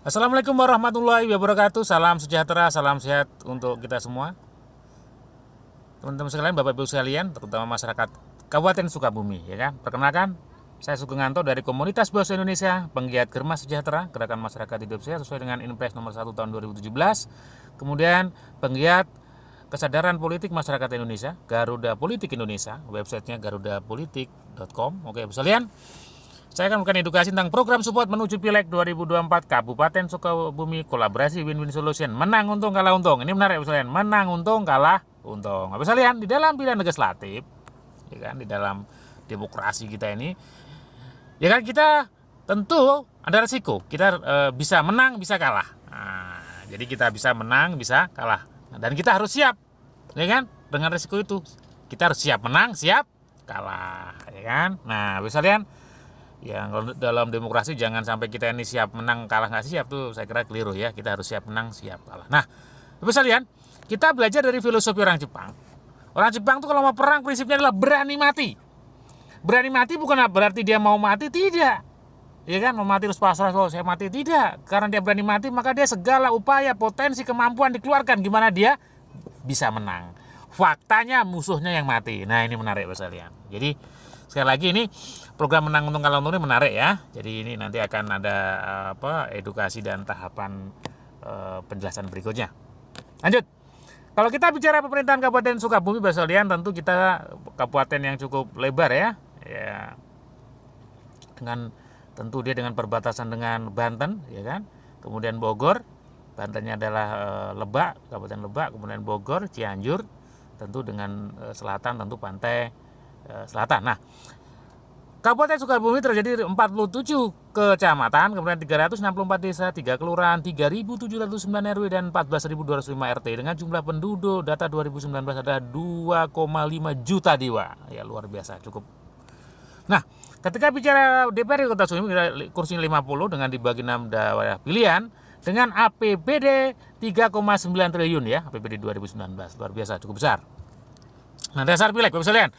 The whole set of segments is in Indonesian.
Assalamualaikum warahmatullahi wabarakatuh. Salam sejahtera, salam sehat untuk kita semua. Teman-teman sekalian, Bapak Ibu sekalian, terutama masyarakat Kabupaten Sukabumi, ya kan? Perkenalkan, saya Sugeng dari Komunitas Bos Indonesia, penggiat Germa Sejahtera, Gerakan Masyarakat Hidup Sehat sesuai dengan Inpres nomor 1 tahun 2017. Kemudian penggiat Kesadaran Politik Masyarakat Indonesia, Garuda Politik Indonesia, websitenya garudapolitik.com. Oke, Ibu sekalian, saya akan memberikan edukasi tentang program support menuju Pileg 2024 Kabupaten Sukabumi, kolaborasi win-win solution, menang untung kalah untung. Ini menarik Bapak sekalian, menang untung kalah untung. Bapak sekalian, di dalam pilihan legislatif, ya kan, di dalam demokrasi kita ini, ya kan, kita tentu ada resiko. Kita bisa menang, bisa kalah. Nah, jadi kita bisa menang, bisa kalah. Nah, dan kita harus siap, ya kan, dengan resiko itu. Kita harus siap menang, siap kalah, ya kan. Nah, Bapak sekalian, ya, dalam demokrasi jangan sampai kita ini siap menang kalah nggak siap, tuh saya kira keliru ya. Kita harus siap menang siap kalah. Nah, Bapak sekalian, kita belajar dari filosofi orang Jepang. Orang Jepang tuh kalau mau perang prinsipnya adalah berani mati. Berani mati bukan berarti dia mau mati, tidak. Ya kan, mau mati terus pasrah, oh saya mati, tidak. Karena dia berani mati, maka dia segala upaya, potensi, kemampuan dikeluarkan gimana dia bisa menang. Faktanya musuhnya yang mati. Nah, ini menarik Bapak sekalian. Jadi sekali lagi, ini program menang untung kalah untung ini menarik ya. Jadi ini nanti akan ada edukasi dan tahapan penjelasan berikutnya. Lanjut. Kalau kita bicara pemerintahan Kabupaten Sukabumi, Bapak sekalian, tentu kita kabupaten yang cukup lebar ya. Ya. Tentu dia dengan perbatasan dengan Banten, ya kan. Kemudian Bogor, Bantennya adalah Lebak, Kabupaten Lebak, kemudian Bogor, Cianjur, tentu dengan selatan tentu pantai selatan. Nah, Kabupaten Sukabumi terjadi 47 kecamatan, kemudian 364 desa, 3 kelurahan, 3.709 RW dan 14.205 RT dengan jumlah penduduk data 2019 ada 2,5 juta jiwa. Ya, luar biasa, cukup. Nah, ketika bicara DPRD Kota Sukabumi, kursi 50 dengan dibagi 6 daerah pilihan dengan APBD 3,9 triliun ya, APBD 2019. Luar biasa, cukup besar. Nah, dasar pileg Bapak sekalian.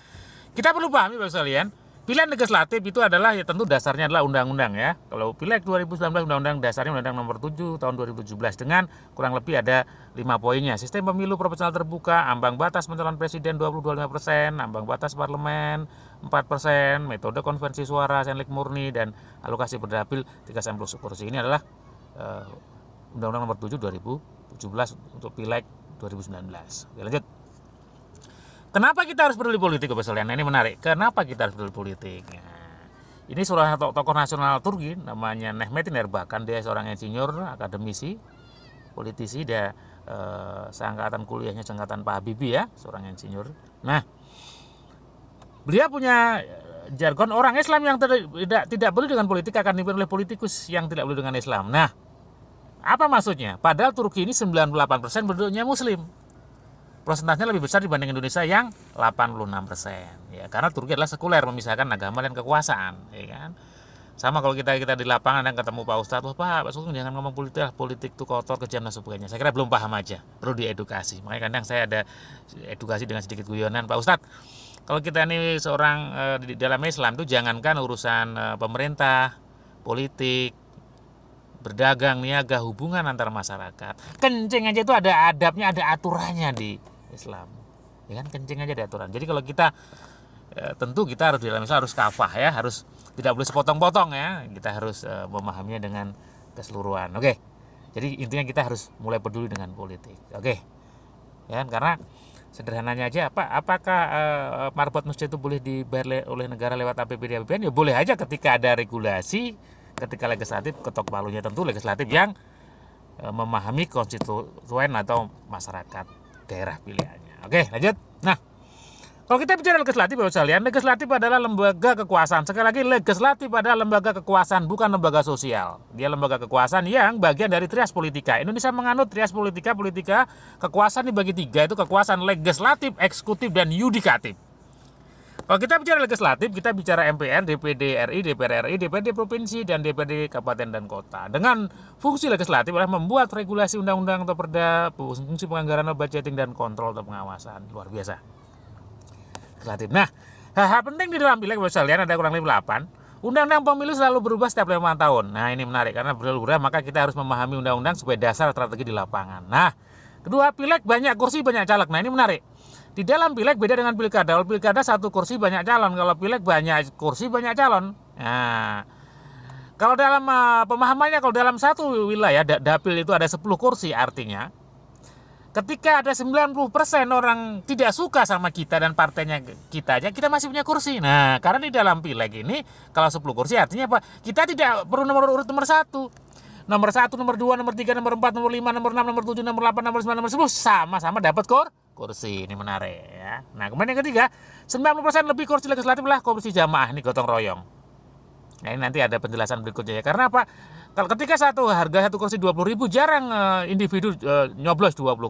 Kita perlu pahami Bapak sekalian, pilihan legislatif itu adalah ya tentu dasarnya adalah undang-undang ya. Kalau Pileg 2019 undang-undang dasarnya undang-undang nomor 7 tahun 2017 dengan kurang lebih ada 5 poinnya. Sistem pemilu proporsional terbuka, ambang batas pencalonan presiden 20-25%, ambang batas parlemen 4%, metode konvensi suara senlik murni dan alokasi berdapil 3 kursi. Ini adalah undang-undang nomor 7 2017 untuk Pileg 2019. Oke, lanjut. Kenapa kita harus peduli politik Bapak sekalian? Nah, ini menarik. Kenapa kita harus peduli politik? Nah, ini seorang tokoh nasional Turki namanya Mehmet Erbakan. Dia seorang insinyur, akademisi, politisi. Dia seangkatan kuliahnya seangkatan Pak Habibie ya, seorang insinyur. Nah, beliau punya jargon orang Islam yang tidak boleh dengan politik akan dipimpin oleh politikus yang tidak boleh dengan Islam. Nah, apa maksudnya? Padahal Turki ini 98% penduduknya Muslim. Prosentasenya lebih besar dibanding Indonesia yang 86%. Ya, karena Turki adalah sekuler, memisahkan agama dan kekuasaan, ya kan. Sama kalau kita di lapangan dan ketemu Pak Ustadz, Pak Sugeng jangan ngomong politik itu kotor, kejam dan sebagainya. Saya kira belum paham aja, perlu diedukasi. Makanya kadang saya ada edukasi dengan sedikit guyonan, Pak Ustadz, kalau kita ini seorang di dalam Islam itu jangankan urusan pemerintah, politik, berdagang, niaga, hubungan antar masyarakat. Kencing aja itu ada adabnya, ada aturannya di Islam. Ya kan, kencing aja ada aturan. Jadi kalau kita tentu kita harus di dalam Islam harus kafah ya, harus tidak boleh sepotong-potong ya. Kita harus memahaminya dengan keseluruhan. Oke. Jadi intinya kita harus mulai peduli dengan politik. Oke. Ya kan, karena sederhananya aja apakah marbot masjid itu boleh dibayar oleh negara lewat APBD APBN? Ya boleh aja ketika ada regulasi. Ketika legislatif ketok palunya tentu legislatif yang memahami konstituen atau masyarakat daerah pilihannya. Oke, lanjut. Nah, kalau kita bicara legislatif Bapak sekalian, legislatif adalah lembaga kekuasaan. Sekali lagi, legislatif adalah lembaga kekuasaan, bukan lembaga sosial. Dia lembaga kekuasaan yang bagian dari trias politika. Indonesia menganut trias politika kekuasaan dibagi 3, itu kekuasaan legislatif, eksekutif, dan yudikatif. Kalau kita bicara legislatif, kita bicara MPR, DPD RI, DPR RI, DPRD provinsi, dan DPRD kabupaten dan kota. Dengan fungsi legislatif adalah membuat regulasi undang-undang atau perda, fungsi penganggaran, budgeting, dan kontrol atau pengawasan. Luar biasa. Legislatif. Nah, hal-hal penting di dalam pileg Bapak sekalian ada kurang lebih 8. Undang-undang pemilu selalu berubah setiap 5 tahun. Nah, ini menarik karena berubah, maka kita harus memahami undang-undang sebagai dasar strategi di lapangan. Nah, kedua, pileg banyak kursi banyak caleg. Nah, ini menarik. Di dalam pileg beda dengan pilkada. Kalau pilkada satu kursi banyak calon, kalau pileg banyak kursi banyak calon. Nah, kalau dalam pemahamannya, kalau dalam satu wilayah dapil itu ada 10 kursi, artinya ketika ada 90% orang tidak suka sama kita dan partainya kita aja, kita masih punya kursi. Nah, karena di dalam pileg ini, kalau 10 kursi artinya apa? Kita tidak perlu nomor urut nomor 1. Nomor 1, nomor 2, nomor 3, nomor 4, nomor 5, nomor 6, nomor 7, nomor 8, nomor 9, nomor 10. Sama-sama dapat kursi. Ini menarik ya. Nah, kemudian yang ketiga, 90% lebih kursi legislatif lah kursi jamaah. Ini gotong royong. Nah, ini nanti ada penjelasan berikutnya ya. Karena apa? Kalau ketika harga satu kursi 20.000, jarang individu nyoblos 20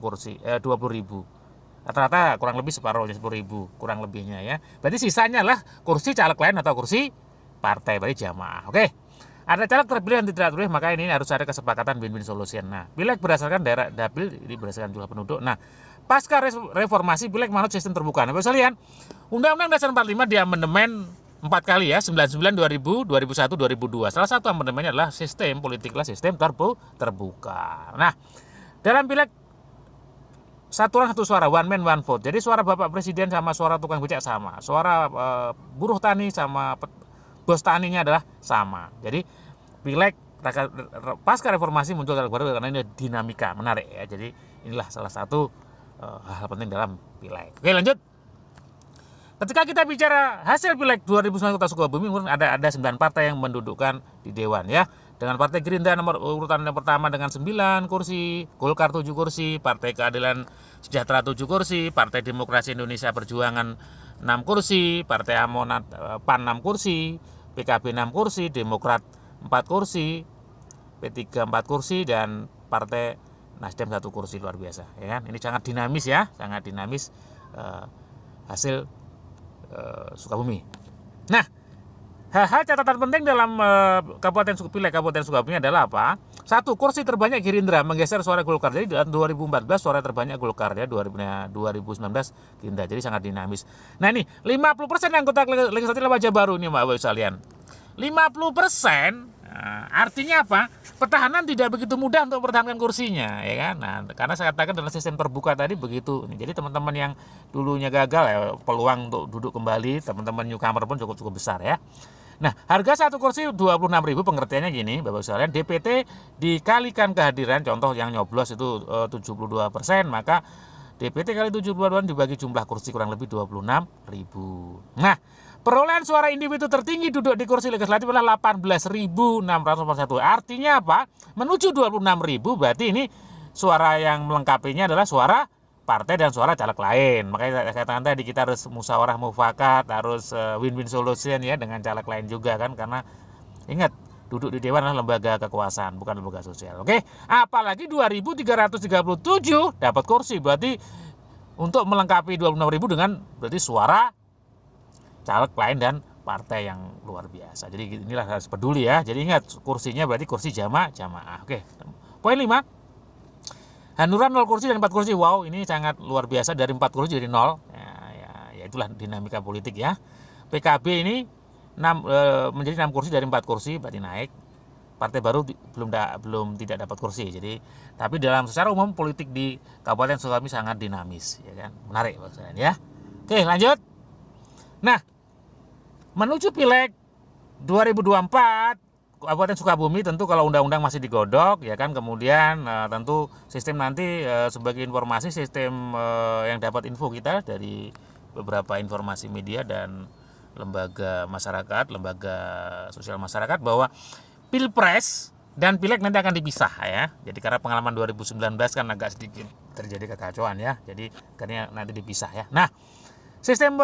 ribu. Rata-rata kurang lebih separuhnya 10.000 kurang lebihnya ya. Berarti sisanya lah kursi caleg lain atau kursi partai, berarti jamaah. Oke. Ada caleg terpilih dan tidak terpilih, maka ini harus ada kesepakatan win-win solution. Nah, pileg berdasarkan daerah dapil, ini berdasarkan jumlah penduduk. Nah, pasca reformasi pileg manut sistem terbuka. Nah, Bapak sekalian, Undang-Undang Dasar 45 di amandemen 4 kali ya, 99, 2000, 2001, 2002. Salah satu amandemennya adalah sistem politiklah sistem terbuka. Nah, dalam pileg satu orang satu suara, one man one vote. Jadi suara Bapak Presiden sama suara tukang becak sama. Suara buruh tani sama bos taninya adalah sama. Jadi pileg pasca reformasi muncul caleg baru karena ini dinamika menarik ya. Jadi inilah salah satu hal penting dalam pileg. Oke, lanjut. Ketika kita bicara hasil pileg 2009 Kota Sukabumi, ada 9 partai yang mendudukkan di Dewan ya. Dengan Partai Gerindra nomor urutan yang pertama dengan 9 kursi, Golkar 7 kursi, Partai Keadilan Sejahtera 7 kursi, Partai Demokrasi Indonesia Perjuangan 6 kursi, Partai Amanat PAN 6 kursi, PKB 6 kursi, Demokrat 4 kursi, P3 4 kursi, dan Partai Nasdem 1 kursi. Luar biasa ya kan. Ini sangat dinamis ya, sangat dinamis hasil Sukabumi. Nah, hal catatan penting dalam pileg Kabupaten Sukabumi adalah apa? 1, kursi terbanyak Gerindra menggeser suara Golkar. Jadi dalam 2014 suara terbanyak Golkar ya, 2019 Gerindra. Jadi sangat dinamis. Nah, ini 50% anggota legislatif wajah baru nih Mbak sekalian. 50%. Nah, artinya apa? Petahana tidak begitu mudah untuk mempertahankan kursinya, ya kan? Nah, karena saya katakan dalam sistem terbuka tadi begitu. Jadi teman-teman yang dulunya gagal ya, peluang untuk duduk kembali, teman-teman newcomer pun cukup besar ya. Nah, harga satu kursi 26.000, pengertiannya gini, Bapak sekalian, DPT dikalikan kehadiran, contoh yang nyoblos itu 72%, maka DPT kali 72 dibagi jumlah kursi kurang lebih 26.000. Nah, perolehan suara individu tertinggi duduk di kursi legislatif adalah 18.641. Artinya apa? Menuju 26.000, berarti ini suara yang melengkapinya adalah suara partai dan suara caleg lain. Makanya saya katakan tadi kita harus musyawarah mufakat, harus win-win solution ya dengan caleg lain juga kan, karena ingat duduk di dewan adalah lembaga kekuasaan, bukan lembaga sosial. Oke, apalagi 2.337 dapat kursi, berarti untuk melengkapi 26.000 dengan berarti suara caleg lain dan partai yang luar biasa. Jadi inilah harus peduli ya. Jadi ingat kursinya berarti kursi jamaah. Oke. Poin 5. Hanura 0 kursi dan 4 kursi. Wow, ini sangat luar biasa, dari 4 kursi jadi 0. Ya itulah dinamika politik ya. PKB ini menjadi 6 kursi dari 4 kursi, berarti naik. Partai baru belum tidak dapat kursi. Jadi tapi dalam secara umum politik di Kabupaten Sukabumi sangat dinamis ya kan. Menarik maksudnya ya. Oke, lanjut. Nah, menuju pileg 2024 Kabupaten Sukabumi, tentu kalau undang-undang masih digodok ya kan, kemudian tentu sistem nanti sebagai informasi sistem yang dapat info kita dari beberapa informasi media dan lembaga masyarakat, lembaga sosial masyarakat, bahwa Pilpres dan Pileg nanti akan dipisah ya. Jadi karena pengalaman 2019 kan agak sedikit terjadi kekacauan ya. Jadi karena nanti dipisah ya. Nah, sistem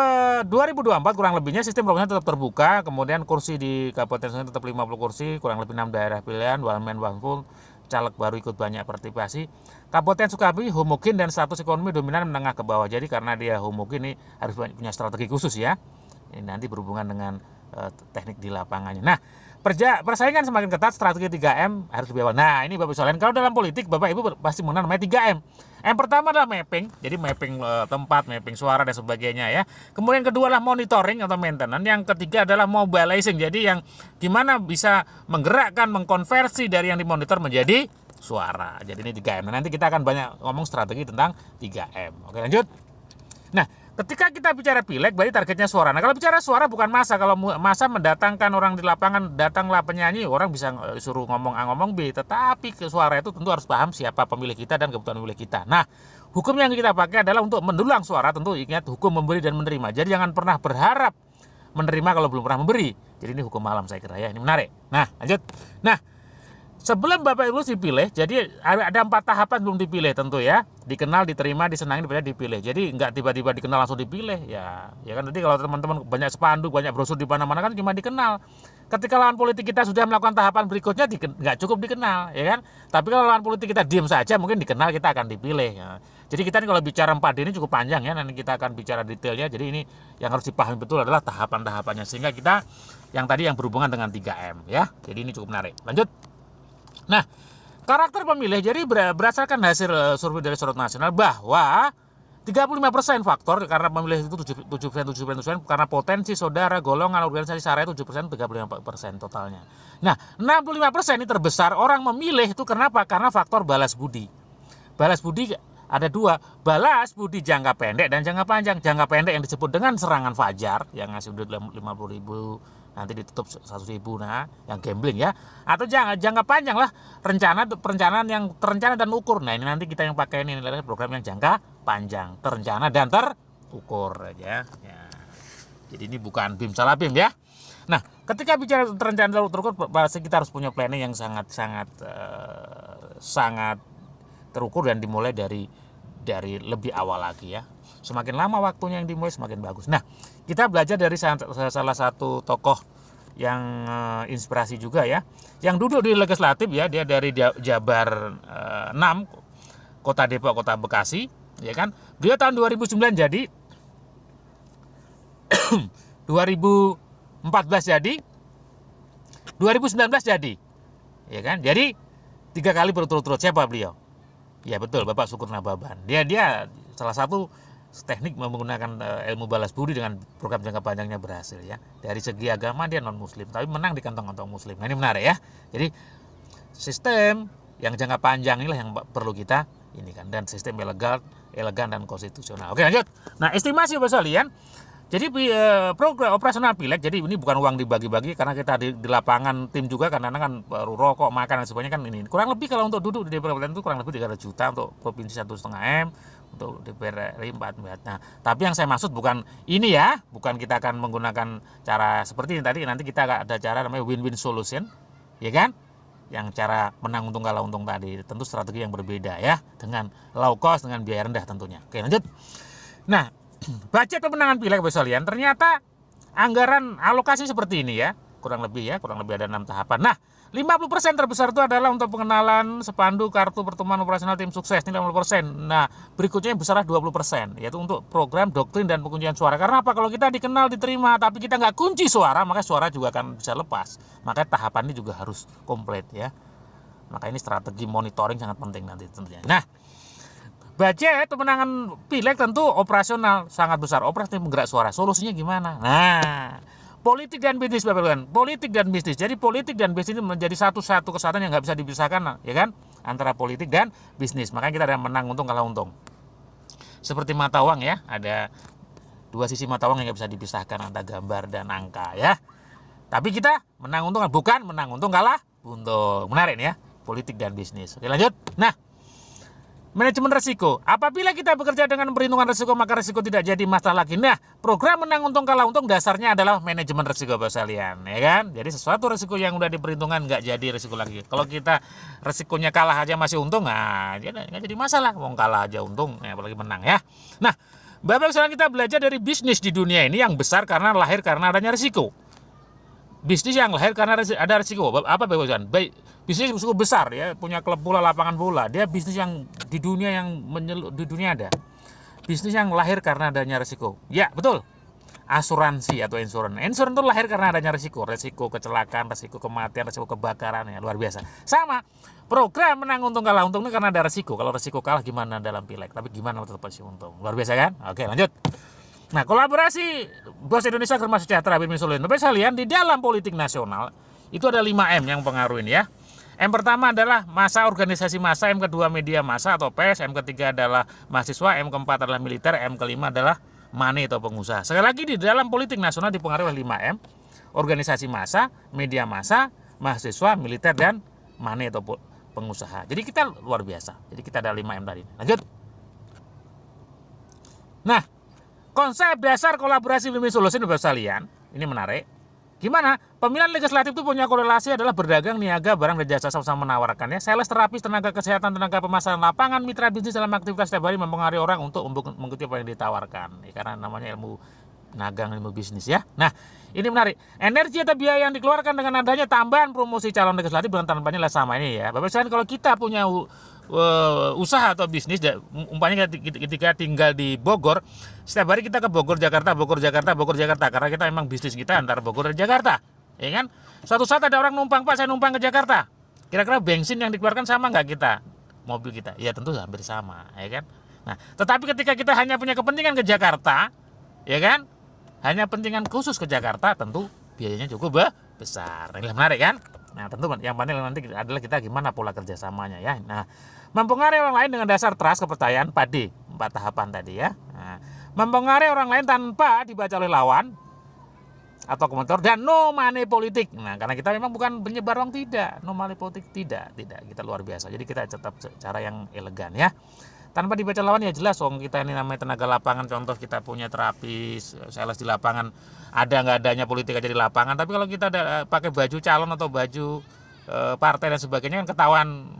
2024 kurang lebihnya sistem proporsional tetap terbuka, kemudian kursi di Kabupaten Sukabumi tetap 50 kursi, kurang lebih 6 daerah pilihan, one man one vote, caleg baru ikut banyak partisipasi. Kabupaten Sukabumi homogen dan status ekonomi dominan menengah ke bawah. Jadi karena dia homogen ini harus punya strategi khusus ya. Ini nanti berhubungan dengan teknik di lapangannya. Nah, persaingan semakin ketat, strategi 3M harus lebih awal. Nah, ini Bapak sekalian, kalau dalam politik Bapak Ibu pasti mengenal namanya 3M. M pertama adalah mapping, jadi mapping tempat, mapping suara dan sebagainya ya. Kemudian kedua adalah monitoring atau maintenance. Yang ketiga adalah mobilizing, jadi yang gimana bisa menggerakkan, mengkonversi dari yang dimonitor menjadi suara. Jadi ini 3M. Nah, nanti kita akan banyak ngomong strategi tentang 3M. Oke, lanjut. Nah, ketika kita bicara pileg, berarti targetnya suara. Nah, kalau bicara suara bukan masa. Kalau masa mendatangkan orang di lapangan, datanglah penyanyi, orang bisa suruh ngomong A ngomong B. Tetapi ke suara itu tentu harus paham siapa pemilih kita dan kebutuhan pemilih kita. Nah, hukum yang kita pakai adalah untuk mendulang suara. Tentu ingat hukum memberi dan menerima. Jadi jangan pernah berharap menerima kalau belum pernah memberi. Jadi ini hukum malam saya kira ya. Ini menarik. Nah, lanjut. Nah, sebelum Bapak Ibu dipilih, jadi ada 4 tahapan belum dipilih tentu ya. Dikenal, diterima, disenangi, dipilih. Jadi nggak tiba-tiba dikenal langsung dipilih ya. Ya kan, nanti kalau teman-teman banyak spanduk, banyak brosur di mana-mana kan cuma dikenal. Ketika lawan politik kita sudah melakukan tahapan berikutnya nggak cukup dikenal, ya kan? Tapi kalau lawan politik kita diam saja, mungkin dikenal, kita akan dipilih. Ya. Jadi kita kalau bicara 4D ini cukup panjang ya. Nanti kita akan bicara detailnya. Jadi ini yang harus dipahami betul adalah tahapan-tahapannya, sehingga kita yang tadi yang berhubungan dengan 3M ya. Jadi ini cukup menarik. Lanjut. Nah, karakter pemilih jadi berdasarkan hasil survei dari Survei Nasional bahwa 35% faktor karena pemilih itu 7% karena potensi saudara, golongan, organisasi sara 7%, 35% totalnya. Nah, 65% ini terbesar orang memilih itu kenapa? Karena faktor balas budi. Balas budi ada 2, balas budi jangka pendek dan jangka panjang. Jangka pendek yang disebut dengan serangan fajar yang ngasih duit 50.000 nanti ditutup 100.000, nah yang gambling ya, atau jangka panjang lah, perencanaan yang terencana dan ukur. Nah ini nanti kita yang pakai ini adalah program yang jangka panjang, terencana dan terukur aja ya. Jadi ini bukan BIM salah BIM ya. Nah ketika bicara terencana dan terukur, pasti kita harus punya planning yang sangat terukur dan dimulai dari lebih awal lagi ya. Semakin lama waktunya yang dimulai semakin bagus. Nah, kita belajar dari salah satu tokoh yang inspirasi juga ya, yang duduk di legislatif ya, dia dari Jabar 6, Kota Depok, Kota Bekasi, ya kan. Dia tahun 2009 jadi 2014 jadi 2019 jadi. Ya kan? Jadi 3 kali berturut-turut. Siapa beliau? Ya betul, Bapak Syukur Nababan. Dia salah satu teknik menggunakan ilmu balas budi dengan program jangka panjangnya berhasil ya. Dari segi agama dia non muslim tapi menang di kantong-kantong muslim. Nah ini menarik ya. Jadi sistem yang jangka panjang inilah yang perlu kita ini kan, dan sistem elegan dan konstitusional. Oke lanjut. Nah estimasi Bapak sekalian. Jadi program operasional pileg, jadi ini bukan uang dibagi-bagi karena kita di lapangan tim juga karena kan rokok, makan dan sebagainya kan ini. Kurang lebih kalau untuk duduk di DPR itu kurang lebih 300 juta, untuk provinsi 1,5 M, untuk DPR RI 4 M. Nah, tapi yang saya maksud bukan ini ya, bukan kita akan menggunakan cara seperti ini tadi. Nanti kita ada cara namanya win-win solution, ya kan? Yang cara menang untung kalah untung tadi, tentu strategi yang berbeda ya, dengan low cost, dengan biaya rendah tentunya. Oke lanjut. Nah, budget pemenangan pileg Bapak sekalian, ternyata anggaran alokasi seperti ini ya, kurang lebih ada 6 tahapan. Nah, 50% terbesar itu adalah untuk pengenalan spanduk kartu pertemuan operasional tim sukses, ini 50%. Nah, berikutnya yang besar 20%, yaitu untuk program doktrin dan penguncian suara. Karena apa? Kalau kita dikenal, diterima, tapi kita nggak kunci suara, maka suara juga akan bisa lepas. Maka tahapan ini juga harus komplit ya. Maka ini strategi monitoring sangat penting nanti tentunya. Nah, budget pemenangan pileg tentu operasional sangat besar. Operasi penggerak suara. Solusinya gimana? Nah, politik dan bisnis Bapak Ibu. Politik dan bisnis. Jadi politik dan bisnis ini menjadi satu kesatuan yang nggak bisa dipisahkan, ya kan? Antara politik dan bisnis. Makanya kita ada menang untung kalah untung. Seperti mata uang ya, ada 2 sisi mata uang yang nggak bisa dipisahkan antara gambar dan angka ya. Tapi kita menang untung bukan menang untung kalah untung. Menarik nih ya, politik dan bisnis. Oke lanjut. Nah, manajemen risiko. Apabila kita bekerja dengan perhitungan risiko, maka risiko tidak jadi masalah lagi. Nah, program menang untung kalah untung dasarnya adalah manajemen risiko Bapak sekalian, ya kan? Jadi sesuatu risiko yang udah diperhitungkan nggak jadi risiko lagi. Kalau kita risikonya kalah aja masih untung, nah nggak jadi masalah. Wong kalah aja untung, ya, apalagi menang ya. Nah, Bapak sekalian, kita belajar dari bisnis di dunia ini yang besar karena lahir karena adanya risiko. Bisnis yang lahir karena ada risiko. Apa Bapak sekalian? Bisnis cukup besar ya, punya klub bola, lapangan bola. Dia bisnis yang di dunia ada. Bisnis yang lahir karena adanya risiko. Ya, betul. asuransi atau insurans. Insurans itu lahir karena adanya risiko kecelakaan, risiko kematian, risiko kebakaran, ya luar biasa. Sama program menang untung kalah untung ini karena ada risiko. Kalau risiko kalah gimana dalam pileg, tapi gimana tetap pasti untung. Luar biasa kan? Oke, lanjut. Nah, kolaborasi Bos Indonesia Germa Sejahtera Win-Win Solution. Tapi saya lihat di dalam politik nasional itu ada 5M yang pengaruhin ya. M pertama adalah massa, organisasi massa, M kedua media massa atau pers, M ketiga adalah mahasiswa, M keempat adalah militer, M kelima adalah money atau pengusaha. Sekali lagi di dalam politik nasional dipengaruhi oleh 5M, organisasi massa, media massa, mahasiswa, militer, dan money atau pengusaha. Jadi kita luar biasa. Jadi kita ada 5M tadi. Lanjut. Nah, konsep dasar kolaborasi Win-Win Solution Bapak sekalian, ini menarik. Gimana? Pemilihan legislatif itu punya korelasi adalah berdagang, niaga, barang dan jasa sama-sama menawarkannya. Sales, terapis, tenaga kesehatan, tenaga pemasaran lapangan, mitra bisnis dalam aktivitas setiap hari mempengaruhi orang untuk mengikuti apa yang ditawarkan. Ya, karena namanya ilmu nagang, ilmu bisnis ya. Nah, ini menarik. Energi atau biaya yang dikeluarkan dengan adanya tambahan promosi calon legislatif dengan tanpannya lah sama ini ya. Bapak sekalian, kalau kita punya usaha atau bisnis, umpamanya ketika tinggal di Bogor, setiap hari kita ke Bogor Jakarta, karena kita memang bisnis kita antara Bogor dan Jakarta, ya kan? Suatu saat ada orang numpang, Pak saya numpang ke Jakarta, kira-kira bensin yang dikeluarkan sama nggak kita, mobil kita? Ya tentu hampir sama, ya kan? Nah, tetapi ketika kita hanya punya kepentingan ke Jakarta, ya kan? Hanya kepentingan khusus ke Jakarta, tentu biayanya cukup besar. Ini menarik kan? Nah, tentu yang penting nanti adalah kita gimana pola kerjasamanya ya. Nah, mempengaruhi orang lain dengan dasar trust, kepercayaan, PADI, 4 tahapan tadi ya. Nah, mempengaruhi orang lain tanpa dibaca oleh lawan atau komentar, dan no money politik. Nah, karena kita memang bukan penyebar uang, tidak, no money politik tidak, kita luar biasa. Jadi kita tetap cara yang elegan ya. Tanpa dibaca lawan ya jelas, kita ini namanya tenaga lapangan. Contoh kita punya terapis, sales di lapangan, ada nggak adanya politik aja di lapangan. Tapi kalau kita ada pakai baju calon atau baju partai dan sebagainya kan ketahuan,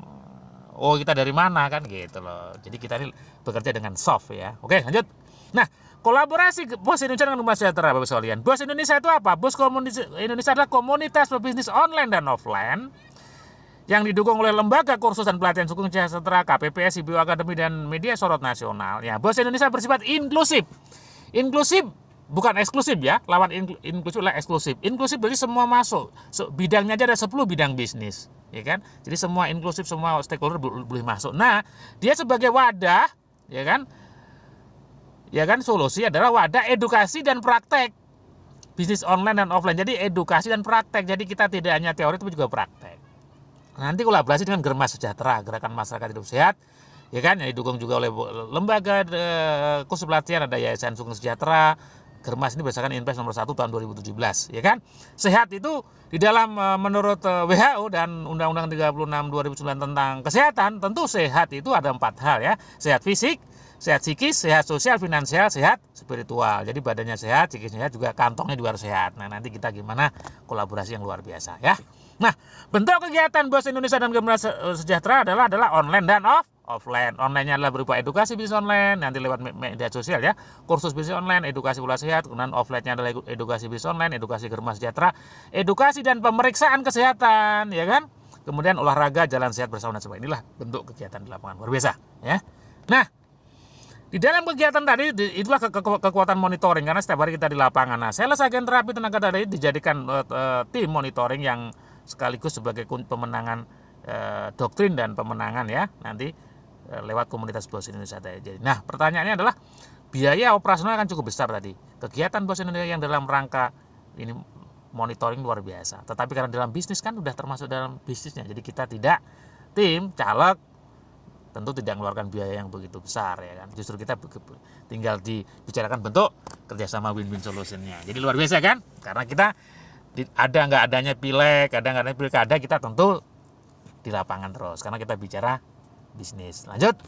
oh kita dari mana kan gitu loh. Jadi kita ini bekerja dengan soft ya. Oke, lanjut. Nah, kolaborasi Bos Indonesia dengan Germa Sejahtera Bapak sekalian. Bos Indonesia itu apa? Bos Indonesia adalah komunitas pebisnis online dan offline yang didukung oleh lembaga kursus dan pelatihan Sukung Sejahtera, KPPS, IBU Akademi, dan media sorot nasional. Ya, Bos Indonesia bersifat inklusif. Inklusif bukan eksklusif ya, lawan inklusif lah eksklusif. Inklusif berarti semua masuk. Bidangnya aja ada 10 bidang bisnis, ya kan? Jadi semua inklusif, semua stakeholder boleh masuk. Nah, dia sebagai wadah, ya kan? Ya kan, solusi adalah wadah edukasi dan praktek. Bisnis online dan offline. Jadi edukasi dan praktek. Jadi kita tidak hanya teori tapi juga praktek. Nanti kolaborasi dengan Germa Sejahtera, Gerakan Masyarakat Hidup Sehat, ya kan, yang didukung juga oleh lembaga kursus pelatihan, ada Yayasan Sukung Sejahtera. Germas ini berdasarkan Inpres nomor 1 tahun 2017, ya kan. Sehat itu di dalam menurut WHO dan Undang-Undang 36 2009 tentang kesehatan, tentu sehat itu ada 4 hal ya. Sehat fisik, sehat psikis, sehat sosial, finansial, sehat spiritual. Jadi badannya sehat, psikisnya sehat, juga kantongnya juga harus sehat. Nah, nanti kita gimana kolaborasi yang luar biasa ya. Nah, bentuk kegiatan Bos Indonesia dan Germa Sejahtera adalah online dan offline. Online-nya adalah berupa edukasi bisnis online, nanti lewat media sosial ya, kursus bisnis online, edukasi pola sehat. Kemudian offline-nya adalah edukasi bisnis online, edukasi Germa Sejahtera, edukasi dan pemeriksaan kesehatan, ya kan. Kemudian olahraga, jalan sehat bersama dan sebagainya. Inilah bentuk kegiatan di lapangan, luar biasa ya. Nah, di dalam kegiatan tadi itulah kekuatan monitoring, karena setiap hari kita di lapangan. Nah, sales, agen, terapi, tenaga tadi dijadikan tim monitoring yang sekaligus sebagai pemenangan doktrin dan pemenangan ya nanti lewat komunitas Bos Indonesia tadi. Nah, pertanyaannya adalah biaya operasional kan cukup besar tadi. Kegiatan Bos Indonesia yang dalam rangka ini monitoring luar biasa. Tetapi karena dalam bisnis kan udah termasuk dalam bisnisnya. Jadi kita tidak tim caleg tentu tidak mengeluarkan biaya yang begitu besar ya kan. Justru kita tinggal dibicarakan bentuk kerjasama win-win solutionnya. Jadi luar biasa kan? Karena kita ada nggak adanya pileg, ada nggak adanya pilkada, kita tentu di lapangan terus karena kita bicara bisnis. Lanjut.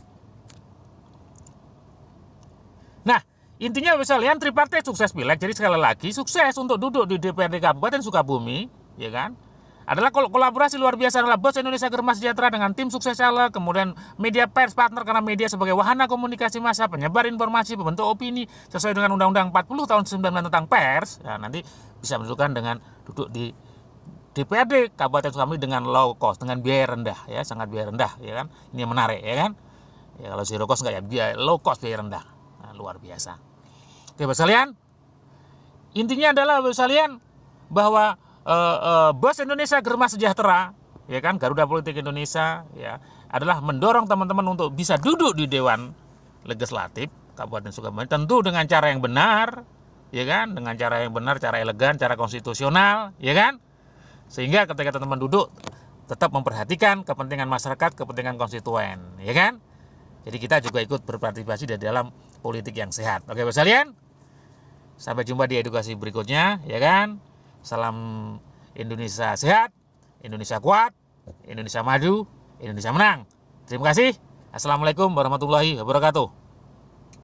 Nah, intinya bisa lihat tripartit sukses pileg. Jadi sekali lagi sukses untuk duduk di DPRD Kabupaten Sukabumi, ya kan? Adalah kolaborasi luar biasa adalah Bos Indonesia Germa Sejahtera dengan tim sukses caleg, kemudian media pers partner karena media sebagai wahana komunikasi massa, penyebar informasi, pembentuk opini sesuai dengan Undang-Undang 40 tahun 99 tentang pers. Nah, nanti bisa menentukan dengan duduk di DPRD Kabupaten Sukabumi dengan low cost, dengan biaya rendah ya, sangat biaya rendah ya kan. Ini yang menarik ya kan. Ya kalau zero cost enggak ya, biaya low cost biaya rendah. Nah, luar biasa. Oke, Bapak sekalian, Intinya adalah Bapak sekalian bahwa BOS Indonesia Germas Sejahtera, ya kan, Garuda Politik Indonesia, ya, adalah mendorong teman-teman untuk bisa duduk di Dewan Legislatif Kabupaten Sukabumi, tentu dengan cara yang benar, ya kan, dengan cara yang benar, cara elegan, cara konstitusional, ya kan, sehingga ketika teman-teman duduk tetap memperhatikan kepentingan masyarakat, kepentingan konstituen, ya kan. Jadi kita juga ikut berpartisipasi di dalam politik yang sehat. Oke, Bapak sekalian. Sampai jumpa di edukasi berikutnya, ya kan. Salam Indonesia sehat, Indonesia kuat, Indonesia maju, Indonesia menang. Terima kasih. Assalamualaikum warahmatullahi wabarakatuh.